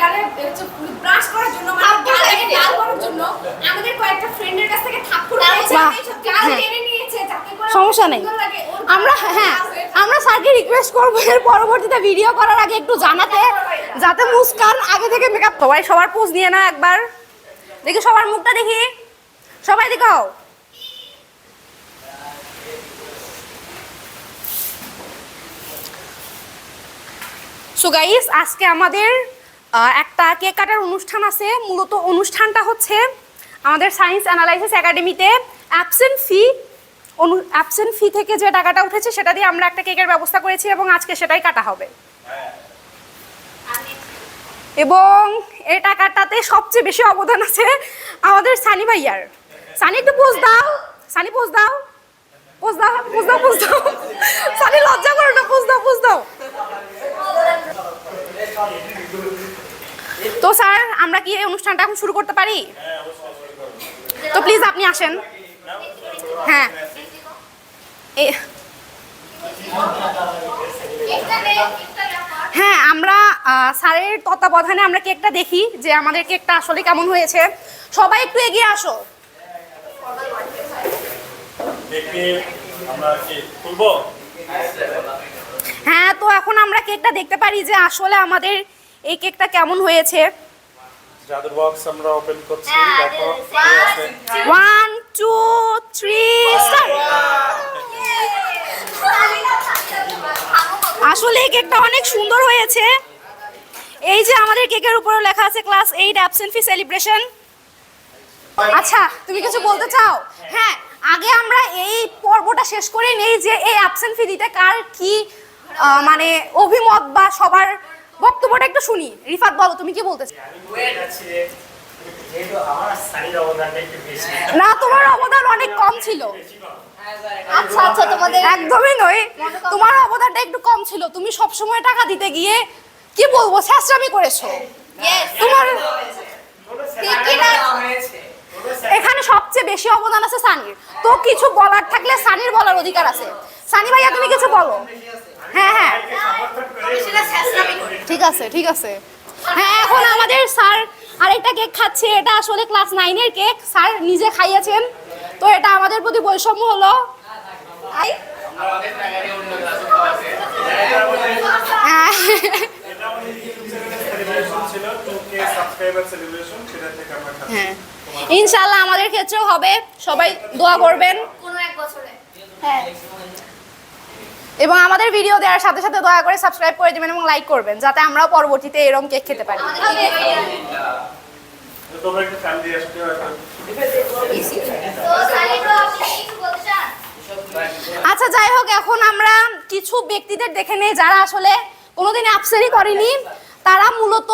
গালে ব্রাশ করার জন্য মানে গালে লাল করার জন্য আমাদের কয়েকটা ফ্রেন্ডের কাছ থেকে থাপ্পড় খেয়েছে গাল টেনে নিয়েছে যাতে করে সমস্যা নেই আমরা স্যারকে রিকোয়েস্ট করব এর পরবর্তীতে ভিডিও করার আগে একটু জানাতে যাতে মুস্কান আগে থেকে মেকআপ সবাই সবার পোজ নিয়ে না একবার দেখি সবার মুখটা দেখি সবাই দেখাও সো গাইস আজকে আমাদের একটা কেক কাটার অনুষ্ঠান আছে মূলত অনুষ্ঠানটা হচ্ছে আমাদের সায়েন্স অ্যানালাইসিস একাডেমিতে অ্যাবসেন্ট ফি থেকে যে টাকাটা উঠেছে সেটা দিয়ে আমরা একটা কেকের ব্যবস্থা করেছি এবং আজকে সেটাই কাটা হবে এবং এই টাকাটাতে সবচেয়ে বেশি অবদান আছে আমাদের সানি ভাইয়ার সানি একটু পোজ দাও সানি পোজ দাও পোজ দাও পোজ দাও পোজ দাও সানি লজ্জা করো না পোজ দাও পোজ দাও তো স্যার আমরা কি এই অনুষ্ঠানটা এখন শুরু করতে পারি তো প্লিজ আপনি আসেন হ্যাঁ হ্যাঁ আমরা স্যারের তত্ত্বাবধানে আমরা কেকটা দেখি যে আমাদের কেকটা আসলে কেমন হয়েছে সবাই একটু এগিয়ে আসো হ্যাঁ তো এখন আমরা কেকটা দেখতে পারি যে আসলে আমাদের এই কেকটা কেমন হয়েছে জাদুর বক্স আমরা ওপেন করছি দেখো 1 2 3 স্টার্ট আসলে এই কেকটা অনেক সুন্দর হয়েছে এই যে আমাদের কেকের উপরে লেখা আছে ক্লাস 8 অ্যাবসেন্ট ফি সেলিব্রেশন আচ্ছা তুমি কিছু বলতে চাও হ্যাঁ আগে আমরা এই পর্বটা শেষ করে নেই যে এই অ্যাবসেন্ট ফি দিতে কার কি মানে অভিমত বা সবার বক্তব্যটা একটু শুনি রিফাত বলো তুমি কি বলতে চাও না তোমার অবদান অনেক কম ছিল আচ্ছা আচ্ছা তোমাদের একদমই নয় তোমার অবদানটা একটু কম ছিল তুমি সব সময় টাকা দিতে গিয়ে কি বলবো শেষরামি করেছো তোমার এখানে সবচেয়ে বেশি অবদান আছে সানির তো কিছু বলার থাকলে সানির বলার অধিকার আছে সানি ভাইয়া তুমি কিছু বলো হ্যাঁ হ্যাঁ ঠিক আছে ঠিক আছে হ্যাঁ এখন আমাদের স্যার আরেকটা কেক খাচ্ছে এটা আসলে ক্লাস 9 এর কেক স্যার নিজে খাইয়েছেন তো এটা আমাদের প্রতি বৈষম্য হলো হ্যাঁ ইনশাআল্লাহ আমাদের ক্ষেত্রেও হবে সবাই দোয়া করবেন কোনো এক বছরে হ্যাঁ এবং আমাদের ভিডিও দেওয়ার সাথে সাথে দয়া করে সাবস্ক্রাইব করে দিবেন এবং লাইক করবেন যাতে আমরাও পরবর্তীতে এরকম কেক খেতে পারি তোমরা একটু ফ্যামিলি আসতে হবে তো সালিব্রো আপনি কিছু বলতে চান আচ্ছা যাই হোক এখন আমরা কিছু ব্যক্তিদের দেখে নেই যারা আসলে কোনোদিন অ্যাবসেন্টই করেনি তারা মূলত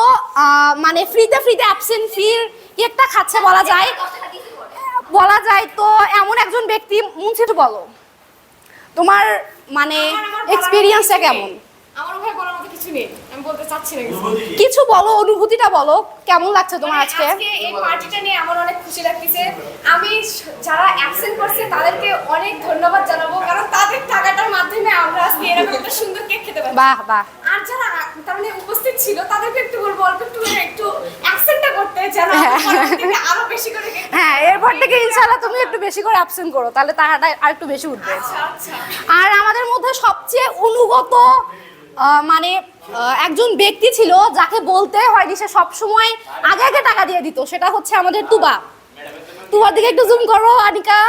মানে ফ্রিতে অ্যাবসেন্ট ফির কেকটা খাচ্ছে বলা যায় তো এমন একজন ব্যক্তি মুন্সিফ বলো তোমার মানে এক্সপেরিয়েন্সটা কেমন আমার ভাই বলার মতো কিছু নেই আমি বলতে চাচ্ছি না কিছু বলো অনুভূতিটা বলো কেমন লাগছে তোমার আজকে এই পার্টিটা নিয়ে আমার অনেক খুশি লাগতেছে আমি যারা অ্যাবসেন্ট করছে তাদেরকে অনেক ধন্যবাদ জানাবো কারণ তাদের টাকাটার মাধ্যমে আমরা আজকে এরকম একটা সুন্দর কেক খেতে পারছি বাহ বাহ আর যারা তার মানে উপস্থিত ছিল তাদেরকে একটু বলবো অল্প একটু করে একটু অ্যাবসেন্টটা করতে যেন আরো বেশি করে হ্যাঁ এরপর থেকে ইনশাআল্লাহ তুমি একটু বেশি করে অ্যাবসেন্ট করো তাহলে টাকাটা আর একটু বেশি উঠবে আচ্ছা আচ্ছা আর আমাদের মধ্যে সবচেয়ে অনুগত মানে একজন ব্যক্তি ছিল যাকে বলতে হয়নি সে সবসময় আগে টাকা দিয়ে দিত সেটা হচ্ছে আমাদের তুবার দিকে একটু জুম করো আনিকা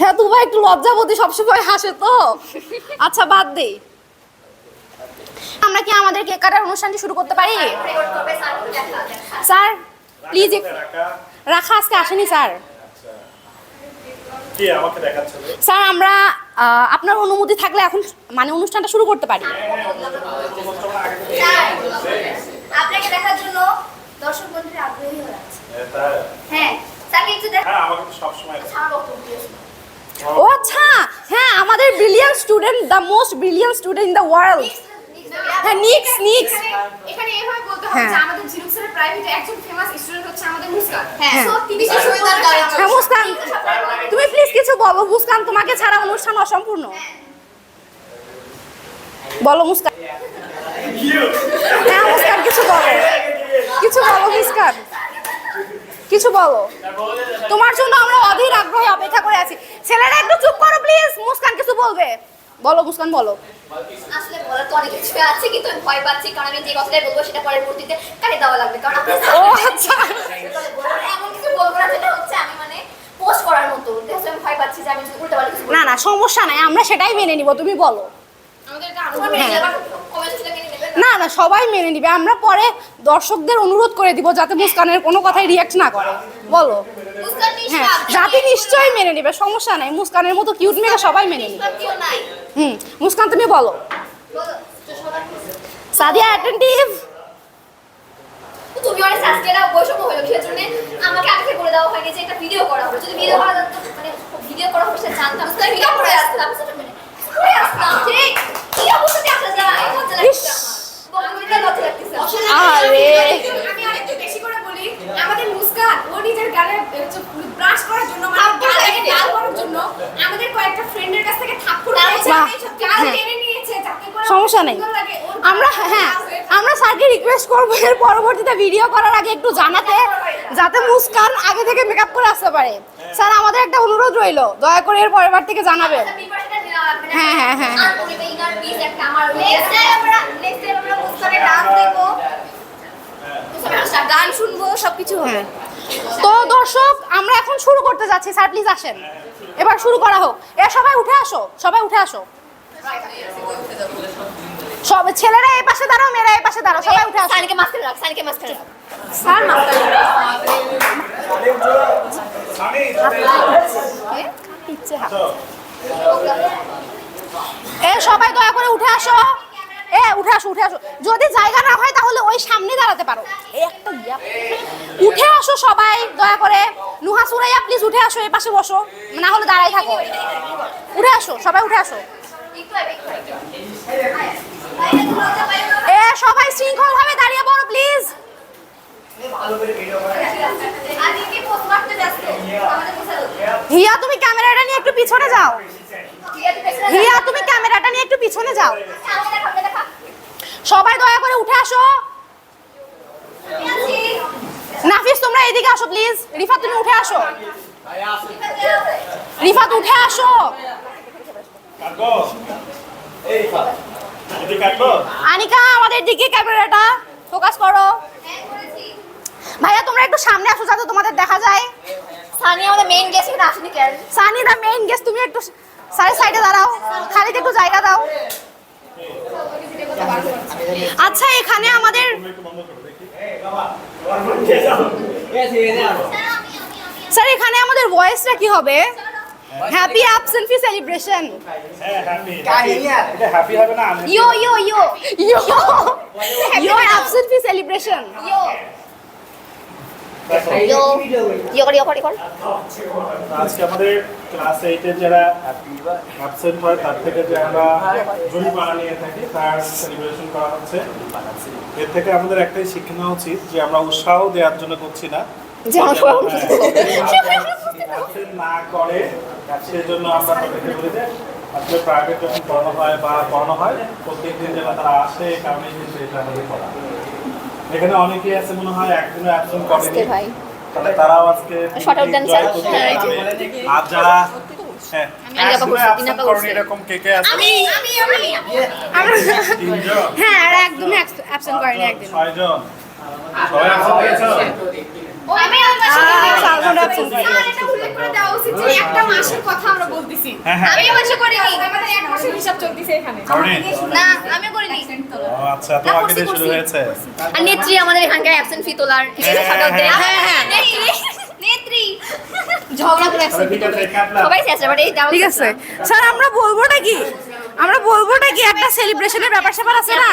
হ্যাঁ তুবা একটু লজ্জাবতী সবসময় হাসে তো আচ্ছা বাদ দেই আমরা কি আমাদের কেক কাটার অনুষ্ঠানটি শুরু করতে পারি স্যার প্লিজ রাখা আজকে আসেনি স্যার কি আমাকে দেখাচ্ছ স্যার আমরা আপনার অনুমতি থাকলে এখন মানে অনুষ্ঠানটা শুরু করতে পারি আপনাকে দেখার জন্য দর্শক বন্ধুরা আগ্রহী হয়ে আছে হ্যাঁ স্যার একটু দেখ হ্যাঁ আমাকে তো সব সময় ও আচ্ছা হ্যাঁ আমাদের brilliant student the most brilliant student in the world হ্যাঁ নিক্স এখানে এভাবে বলতে হবে যে আমাদের ঝিনুক স্যারের প্রাইভেটে একজন ফেমাস স্টুডেন্ট হচ্ছে আমাদের মুস্কান হ্যাঁ সো তিনি হ্যাঁ মুস্কান তুমি প্লিজ কিছু বলো মুস্কান তোমাকে ছাড়া অনুষ্ঠান অসম্পূর্ণ বলো মুস্কান হ্যাঁ মুস্কান কিছু বলো, কিছু বলো মুস্কান, কিছু বলো। তোমার জন্য আমরা অধীর আগ্রহে অপেক্ষা করে আছি। ছেলেরা একটু চুপ করো প্লিজ, মুস্কান কিছু বলবে। বলো মুস্কান বলো। আসলে বলার তো অনেক কিছু আছে, কিন্তু আমি ভয় পাচ্ছি, কারণ আমি যে কথাটাই বলবো সেটা পরবর্তীতে কাটে দেওয়া লাগবে, কারণ আপনি ও আচ্ছা, এমন কিছু বলবো না যেটা হচ্ছে আমি মানে পোস্ট করার মতো। দেখো আমি ভয় পাচ্ছি যে আমি উল্টো পাল্টা কিছু না না সমস্যা নাই, আমরা সেটাই মেনে নিব, তুমি বলো। আমাদের এটা আরো না না সবাই মেনে নিবে, আমরা পরে দর্শকদের অনুরোধ করে দিব যাতে মুস্কানের কোনো কথাই রিয়াক্ট না করে। বলো। হ্যাঁ জাতি নিশ্চয়ই মেনে নিবে, সমস্যা নাই, মুস্কানের মতো কিউট মেয়ে সবাই মেনে নিবে। মুস্কান তুমি বলো। সাদিয়া অ্যাটেন্টিভ। তুমি অনেক সাবস্ক্রাইবার বৈষম্য হলো, সেজন্য আমাকে আগে থেকে বলে দেওয়া হয়নি যে একটা ভিডিও করা হবে। যদি ভিডিও করা যেত, মানে ভিডিও করা হচ্ছে জানতাম, তাহলে ভিডিও করে আসতাম, করে আসতাম। ঠিক কি অবস্থাতে আসা যায়, মজা লাগছে আমার, বন্ধুদের লজ্জা লাগতেছে। আরে আমি আরেকটু বেশি করে বলি, আমাদের মুস্কান ও নিজের গালে ব্রাশ করার জন্য মানে গালে লাল করার জন্য আমাদের কয়েকটা ফ্রেন্ডের কাছ থেকে থাপ্পড় খেয়েছে, বাহ, গাল হ্যাঁ। টেনে নিয়েছে, যাতে করে সমস্যা নেই। সুন্দর লাগে। ওর আমরা গালে হ্যাঁ লাল হয়ে আমরা স্যারকে রিকোয়েস্ট করবো এর পরবর্তীতে ভিডিও করার আগে একটু জানাতে, যাতে মুস্কান আগে থেকে মেকআপ করে আসতে পারে। স্যার আমাদের একটা অনুরোধ রইলো, দয়া করে এর পরের বার থেকে জানাবেন। হ্যাঁ, হ্যাঁ, হ্যাঁ, হ্যাঁ। নেক্সট টাইম আমরা মুস্কানের ডান্স দেখবো, গান শুনবো, সবকিছু হবে। হ্যাঁ। তো দর্শক আমরা এখন শুরু করতে যাচ্ছি, স্যার প্লিজ আসেন, এবার শুরু করা হোক। এ সবাই উঠে আসো, সবাই উঠে আসো, সব ছেলেরা এই পাশে দাঁড়াও, মেয়েরা এই পাশে দাঁড়াও, সবাই উঠে আসো। সানিকে মাস্টার রাখ, সানিকে মাস্টার রাখ। স্যার মাস্টার ইচ্ছে হা। এ সবাই দয়া করে উঠে আসো, এ উঠে আসো, উঠে আসো। যদি জায়গা না হয় তাহলে ওই সামনে দাঁড়াতে পারো। এই একটা উঠে আসো সবাই দয়া করে। নুহা সুরাইয়া প্লিজ উঠে আসো, এই পাশে বসো, না হলে দাঁড়াই থাকো। উঠে আসো সবাই, উঠে আসো। এ সবাই শৃঙ্খল ভাবে দাঁড়িয়ে পড়ো প্লিজ। হিয়া তুমি ক্যামেরাটা নিয়ে একটু পিছনে যাও, হিয়া তুমি ক্যামেরাটা নিয়ে একটু পিছনে যাও। সবাই দয়া করে উঠে আসো। নাফিস তোমরা এদিকে আসো প্লিজ। রিফাত তুমি উঠে আসো, রিফাত উঠে আসো। আনিকা আমাদের দিকে ক্যামেরাটা ফোকাস করো। ভাইয়া তোমরা একটু সামনে আসো যাতে তোমাদের দেখা যায়। সানি আমাদের মেইন গেস্ট এখানে আসেনি কেন? সানি দা মেইন গেস্ট, তুমি একটু সাইডে সাইডে দাঁড়াও, খালিদ একটু জায়গা দাও। আচ্ছা এখানে আমাদের স্যার এখানে আমাদের ভয়েসটা কি হবে? হ্যাপি অ্যাবসেন্ট ফি সেলিব্রেশন। হ্যাপি হবে না? ইয়ো ইয়ো ইয়ো ইয়ো ইয়ো অ্যাবসেন্ট ফি সেলিব্রেশন। ইয়ো ইয়ো ইয়ো কর ইয়ো কর ইয়ো কর। আজকে আমাদের ক্লাস 8 এর যারা অ্যাবসেন্ট হয় তার থেকে যে আমরা জরিমানা নিয়ে থাকি তার সেলিব্রেশন করা হচ্ছে। এর থেকে আমাদের একটাই শিক্ষা নেওয়া উচিত যে আমরা উৎসাহ দেওয়ার জন্য করছি না, অ্যাবসেন্ট না করে সেজন্য আমরা তাদেরকে বলি যে আসলে প্রাইভেট যখন পড়ানো হয় বা পড়ানো হয় প্রত্যেকদিন যেন তারা আসে, এই কারণেই কিন্তু এটা আমাদের পড়া। এখানে অনেকেই আছে মনে হয় একদিনও অ্যাবসেন্ট করেনি, তাহলে তারাও আজকে enjoy করতে পারবে। আর যারা এরকম কে কে আছে? তিনজন? হ্যাঁ আর একদম অ্যাবসেন্ট করেনি একদিন। 6 জন। সবাই absent হয়েছে? আমি সালমান অ্যাবসেন্ট করে। এটা উল্লেখ করে দেওয়া উচিত যে একটা মাসের কথা আমরা বলতেছি। হ্যাঁ, হ্যাঁ। আমি মাসে করি, আমাদের এক মাসের হিসাব চলতেছে এখানে। করেনি? না আমি করিনি। ও আচ্ছা, তো আগে দিয়ে শুরু হয়েছে। আর নেত্রী আমাদের এখানকার অ্যাবসেন্ট ফি তোলার হ্যাঁ, হ্যাঁ। নেত্রী নেত্রী ঝগড়া করে তাহলে ঠিক আছে, কাটলা। সবাই চেষ্টা করে এই ঠিক আছে স্যার আমরা বলবো নাকি, আমরা বলবো নাকি একটা সেলিব্রেশনের ব্যাপার স্যাপার আছে না?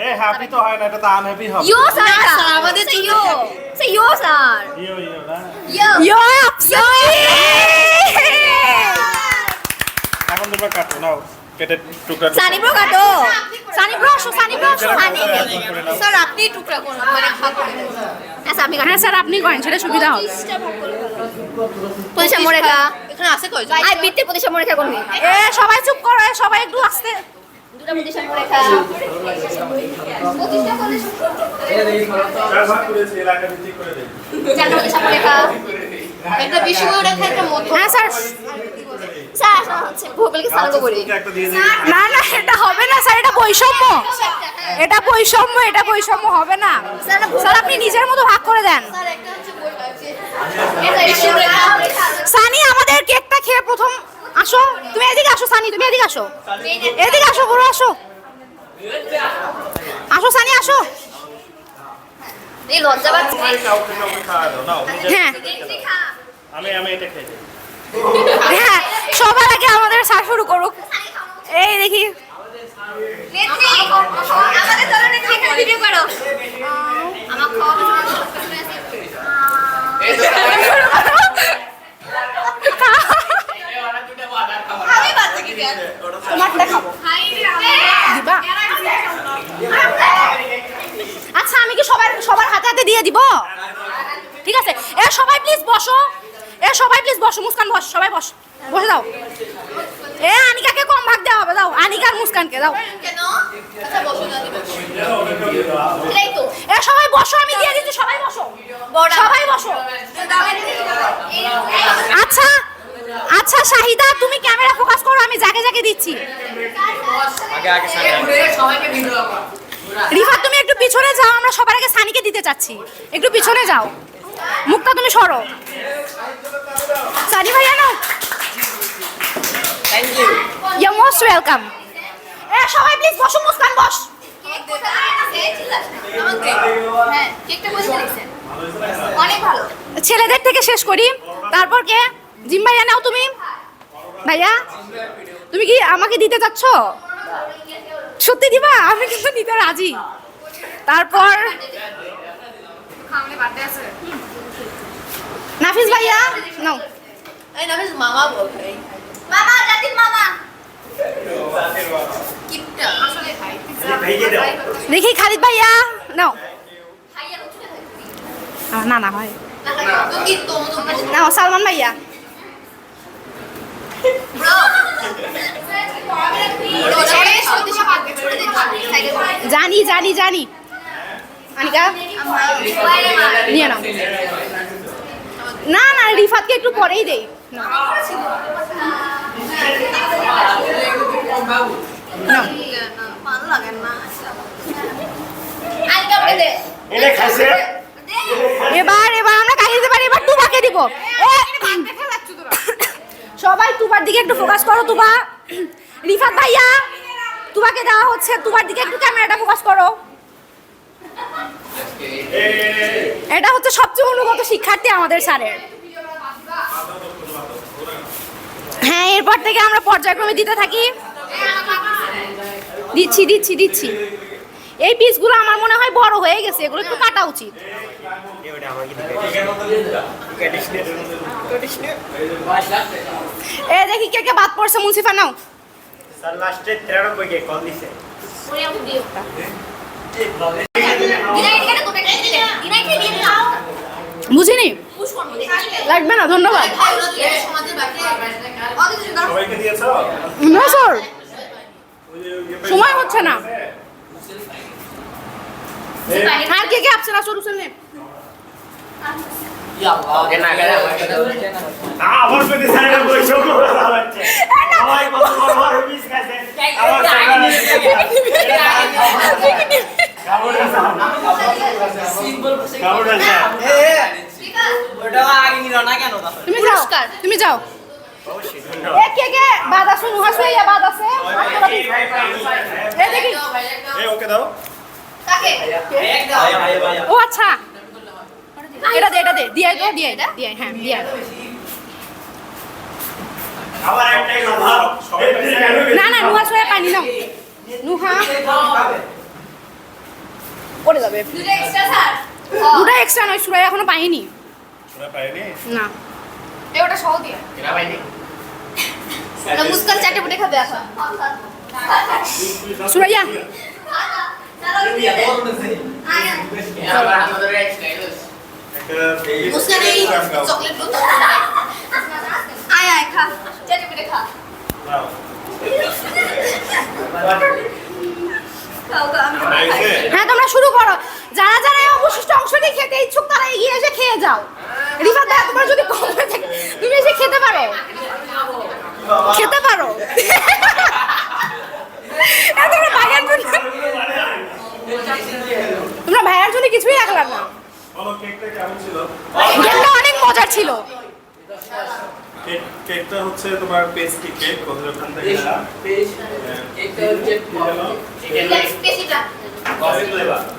এ হ্যাপি তো হয় না, এটা তো আনহ্যাপি হবে। ইয়ো স্যার আমাদের তো ইয়ো সে ইয়ো স্যার ইয়ো ইয়ো না? ইয়ো ইয়ো অ্যাবসেন্ট। এখন তোমরা কাটো, নাও কেটে টুকরা টুকরা। সানি ব্রো কাটো সানি ব্রো আসো, সানি ব্রো আসো। সানি স্যার আপনি টুকরা করুন মানে ভাগ করে দিন। আচ্ছা আপনি হ্যাঁ স্যার আপনি করেন, সেটা সুবিধা হবে। পয়সা মরে খা এখানে আছে কই আই বিতে পয়সা মরে খা করবি এ সবাই চুপ করো, এ সবাই একটু আস্তে। দুটো পয়সা মরে খা 25টা করলে চার ভাগ করেছি এলাকা ভিত্তিক করে দেই। চারটা মধ্যে সাপে লেখা একটা বিষয় রেখা একটা মত হ্যাঁ স্যার। স্যার আসা হচ্ছে ভূগোলকে সালগো করি একটা দিয়ে দিই। না না এটা হবে না স্যার, এটা বৈষম্য, এটা বৈষম্য, এটা বৈষম্য হবে না স্যার। আপনি নিজের মতো ভাগ করে দেন। স্যার একটা হচ্ছে বই আছে এটা বিষয় রেখা সানি আমাদের কেকটা খেয়ে প্রথম আসো, তুমি এদিকে আসো সানি, তুমি এদিকে আসো, এদিকে আসো, ঘুরে আসো, আসো সানি আসো। এই লজ্জা পাচ্ছি কাউকে খাওয়া দাও নাও নিজে- হ্যাঁ রেখা আমি এটা খেয়ে যাই। হ্যাঁ, সবার আগে আমাদের স্যার শুরু করুক। এই দেখি নেত্রী আমাদের দলে নেত্রী একটা ভিডিও করো আমার খাওয়া আমি বাচ্চা কি দেন তোমারটা খাবো। হাই রে দিবা? আচ্ছা আমি কি সবার হাতে হাতে দিয়ে দিব? ঠিক আছে, এ সবাই প্লিজ বসো, এ সবাই প্লিজ বসো, মুস্কান বস, সবাই বস, বসে দাও। এ আনিকাকে কম ভাগ দেওয়া হবে, দাও আনিকার মুস্কানকে দাও। কেন আচ্ছা বসো না দিব এটাই তো এ সবাই বসো, আমি দিয়ে দিচ্ছি, সবাই বসো, সবাই বসো। আচ্ছা আচ্ছা শাহিদা তুমি ক্যামেরা ফোকাস করো, আমি যাকে যাকে দিচ্ছি। রিফাত তুমি একটু পিছনে যাও, আমরা সবার আগে সানিকে দিতে চাচ্ছি, একটু পিছনে যাও। মুক্তা তুমি সরো, সানি ভাইয়া নাও। Thank you. You most welcome. এ সবাই প্লিজ বসো, মুস্কান বস। কেক কোথায় আছে চিল্লাস না আমাকে হ্যাঁ কেকটা বসে দিয়েছেন অনেক ভালো ছেলেদের থেকে শেষ করি, তারপর কে? জিম ভাইয়া নাও তুমি। ভাইয়া তুমি কি আমাকে দিতে চাচ্ছ? সত্যি দিবা? আমি কিন্তু নিতে রাজি। তারপর সামনে বার্থডে আছে নাফিস ভাইয়া নাও। এই নামিস মামা বল ভাই মামা জাতির মামা কিপটা আসলে ভাই দেখি খালিদ ভাইয়া নাও। ভাইয়া উঠে থাকবি না না হয় তো কি তো নাও। সালমান ভাইয়া ব্রো শেষ হতে সব ছুড়ে দিচ্ছি সাইকেল জানি জানি জানি। আনিকা নিয়ে নাও। না না রিফাতকে একটু পরেই দেই। নাও। নাও। ভালো লাগে না আজকে আপনি দে এটা খাইছে এবার আমরা কাকে দিতে পারি? এবার তুবাকে দিব। সবাই তুবার দিকে একটু ফোকাস করো। তুবা, রিফাত ভাইয়া তুবাকে দেওয়া হচ্ছে, তুবার দিকে একটু ক্যামেরাটা ফোকাস করো। এটা হচ্ছে সবচেয়ে অনুগত শিক্ষার্থী আমাদের স্যারের। হ্যাঁ এরপর থেকে আমরা পর্যায়ক্রমে দিতে থাকি। দিচ্ছি দিচ্ছি দিচ্ছি। এই পিসগুলো আমার মনে হয় বড় হয়ে গেছে, এগুলো একটু কাটা উচিত। এ দেখি কে কে বাদ পড়ছে। মুন্সিফা নাও। স্যার লাস্টে 93 কে কল দিছে। ওরে আমি দিও দিনাই এখানে তো বেটা দিতে দিনাই কে দিয়ে দাও বুঝিনি, পুশ করব লাগবে না, ধন্যবাদ। সমাজের বাকি অদিত দাও সবাইকে দিয়েছো? না স্যার সময় হচ্ছে না। আর কে কে আপসেন আসো রুসেন নে। ওকে না করে আমাকে দাও। আমার পেটে সাইডে বসে কথা হচ্ছে। আমার কত বড় মিস গেছে। আমার ওটা আগে নিল না কেন তাহলে? তুমি যাও, তুমি যাও। এ কে কে বাদ আছে? নুহা সুইয়া বাদ আছে। এ দেখি। ওকে দাও। কাকে ও আচ্ছা এটা দে দিয়ে দাও, দিয়ে দিয়ে হ্যাঁ দিয়ে দাও। আবার একটাই কথা। না না নুহা সুইয়া পানি নাও। নুহা পড়ে যাবে। দুটো এক্সট্রা স্যার দুটো এক্সট্রা নয়, সুরাই এখনো পাইনি। শুনে পাইনি? না এ ওটা সহ দিয়ে এরা ভাই নেই। না মুস্কান চাটে পুটে খাবে এখন সুরাইয়া মুস্কান এই চকলেট গুলো আয় আয় খা চাটে পুটে খা হ্যাঁ তোমরা শুরু করো, যারা যারা এই অবশিষ্ট অংশটি খেতে ইচ্ছুক তারা এগিয়ে এসে খেয়ে যাও। রিফাত ভাই তোমার যদি কম হয়ে থাকে তুমি এসে খেতে পারো, খেতে পারো। তোমরা ভাইয়ার জন্য কিছুই রাখলাম না। কেকটা কেমন ছিল? কেকটা অনেক মজার ছিল। কেকটা হচ্ছে তোমার পেস্ট্রি কেক, ওদের ওখান থেকে না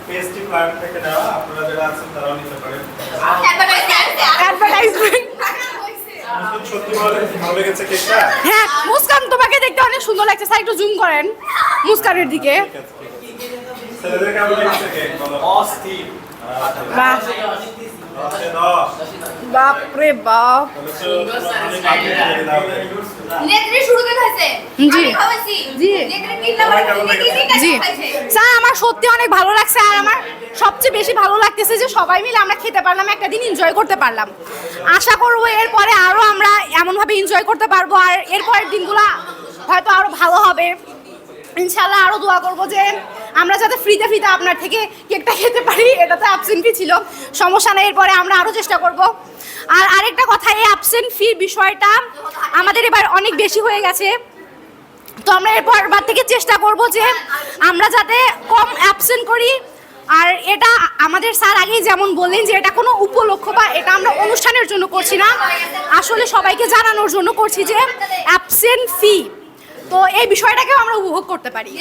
পেস্ট্রি প্ল্যান্ট থেকে নেওয়া, আপনারা যারা আছেন তারাও নিতে পারেন। অ্যাডভার্টাইজমেন্ট। সত্যি ভালো লেগেছে কেকটা? হ্যাঁ মুস্কান তোমাকে দেখতে অনেক সুন্দর লাগছে, স্যার একটু জুম করেন মুস্কানের দিকে। ছেলেদের কেমন লেগেছে কেক বলো? অস্থির। বাহ বাপরে বাপ। স্যার আমার সত্যি অনেক ভালো লাগছে, আর আমার সবচেয়ে বেশি ভালো লাগতেছে যে সবাই মিলে আমরা খেতে পারলাম, একটা দিন এনজয় করতে পারলাম। আশা করবো এরপরে আরো আমরা এমনভাবে এনজয় করতে পারবো, আর এরপরের দিনগুলো হয়তো আরো ভালো হবে ইনশাল্লাহ। আরো দোয়া করবো যে আমরা যাতে ফ্রিতে ফ্রিতে আপনার থেকে কেকটা খেতে পারি। এটা তো অ্যাবসেন্ট ফি ছিল, সমস্যা নেই, এরপরে আমরা আরো চেষ্টা করব। আর আরেকটা কথা, এই অ্যাবসেন্ট ফি বিষয়টা আমাদের এবার অনেক বেশি হয়ে গেছে, তো আমরা এরপর থেকে চেষ্টা করব যে আমরা যাতে কম অ্যাবসেন্ট করি। আর এটা আমাদের স্যার আগেই যেমন বললেন যে এটা কোনো উপলক্ষ বা এটা আমরা অনুষ্ঠানের জন্য করছি না, আসলে সবাইকে জানানোর জন্য করছি যে অ্যাবসেন্ট ফি, তো এই বিষয়টাকেও আমরা উপভোগ করতে পারি।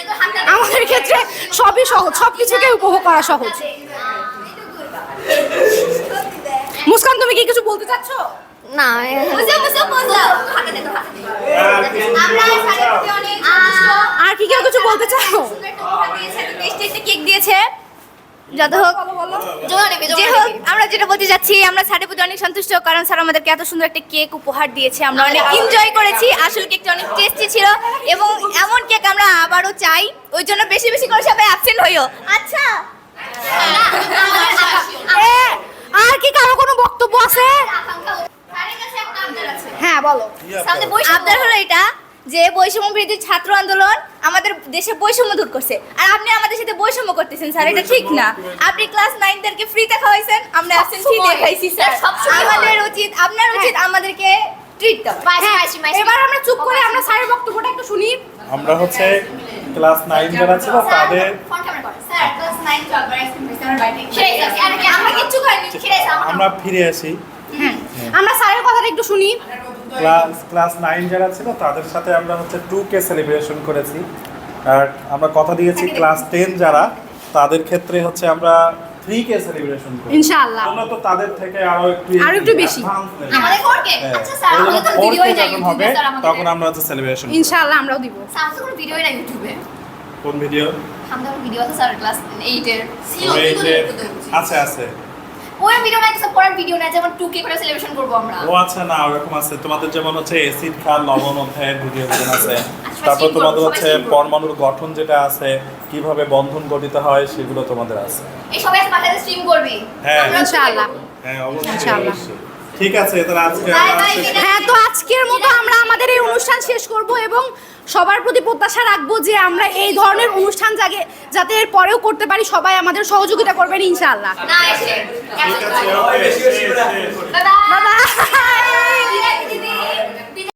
আমাদের ক্ষেত্রে সবই সহজ, সব কিছুকে উপভোগ করা সহজ। মুস্কান তুমি কি কিছু বলতে চাচ্ছ? না আর কি কেউ কিছু বলতে চাও? কেক দিয়েছে, যত হোক যে হোক, আমরা যেটা বলতে যাচ্ছি, আমরা স্যারের প্রতি অনেক সন্তুষ্ট, কারণ স্যার আমাদেরকে এত সুন্দর একটা কেক উপহার দিয়েছে, আমরা অনেক এনজয় করেছি। আসলে কেকটা অনেক টেস্টি ছিল এবং এমন কেক আমরা আবারও চাই, ওই জন্য বেশি বেশি করে সবাই অ্যাবসেন্ট হইও। আচ্ছা আর কি কারো কোনো বক্তব্য আছে? হ্যাঁ বলো। আবদার হলো এটা যে বৈষম্য বিরোধী ছাত্র আন্দোলন আমাদের দেশে বৈষম্য দূর করছে, আর আপনি আমাদের সাথে বৈষম্য করতেছেন স্যার, এটা ঠিক না। আপনি ক্লাস 9 ফ্রিতে খাওয়াইছেন, আমরা অ্যাবসেন্ট ফ্রি দিয়ে খাইছি স্যার। আমাদের উচিত, আপনার উচিত আমাদেরকে ট্রিট দাও। এবার আমরা চুপ করে আমরা স্যারের বক্তব্যটা একটু শুনি। আমরা হচ্ছে ক্লাস 9 যারা ছিল তাদের আমরা ফিরে আসি। আমরা স্যারের কথাটা একটু শুনি। ক্লাস 9 যারা ছিল তাদের সাথে আমরা হচ্ছে 2K সেলিব্রেশন করেছি, আর আমরা কথা দিয়েছি ক্লাস 10 যারা তাদের ক্ষেত্রে হচ্ছে আমরা 3K সেলিব্রেশন করব ইনশাআল্লাহ। আমরা তো তাদের থেকে আরো একটু বেশি আমাদের কোর্কে। আচ্ছা স্যার আমাদের তো ভিডিওই নাই ইউটিউবে স্যার, আমাদের তখন আমরা হচ্ছে সেলিব্রেশন ইনশাআল্লাহ আমরাও দিব। স্যার তো কোনো ভিডিওই নাই ইউটিউবে। কোন ভিডিও? আমাদের ভিডিও আছে স্যার ক্লাস 8 এর ছিল, আছে আছে ওই ভিডিও নাই, কিছু পরের ভিডিও নাই, যেমন 2K করে সেলিব্রেশন করব আমরা। ও আচ্ছা, না ওরকম আছে তোমাদের, যেমন হচ্ছে এসিড খাল লবণ অধ্যায়ের ভিডিও আছে, তারপর তোমাদের হচ্ছে পরমাণুর গঠন যেটা আছে, কিভাবে বন্ধন গঠিত হয় সেগুলো তোমাদের আছে। এই সবাই পাঠাতে স্ট্রিম করবি হ্যাঁ ইনশাআল্লাহ। হ্যাঁ অবশ্যই। ঠিক আছে, তাহলে আজকে হ্যাঁ, তো আজকের মতো আমরা আমাদের এই অনুষ্ঠান শেষ করব এবং সবার প্রতি প্রত্যাশা রাখবো যে আমরা এই ধরনের অনুষ্ঠান যাতে এর পরেও করতে পারি, সবাই আমাদের সহযোগিতা করবেন ইনশাআল্লাহ। না এসে ঠিক আছে, okay. Bye bye. Bye by.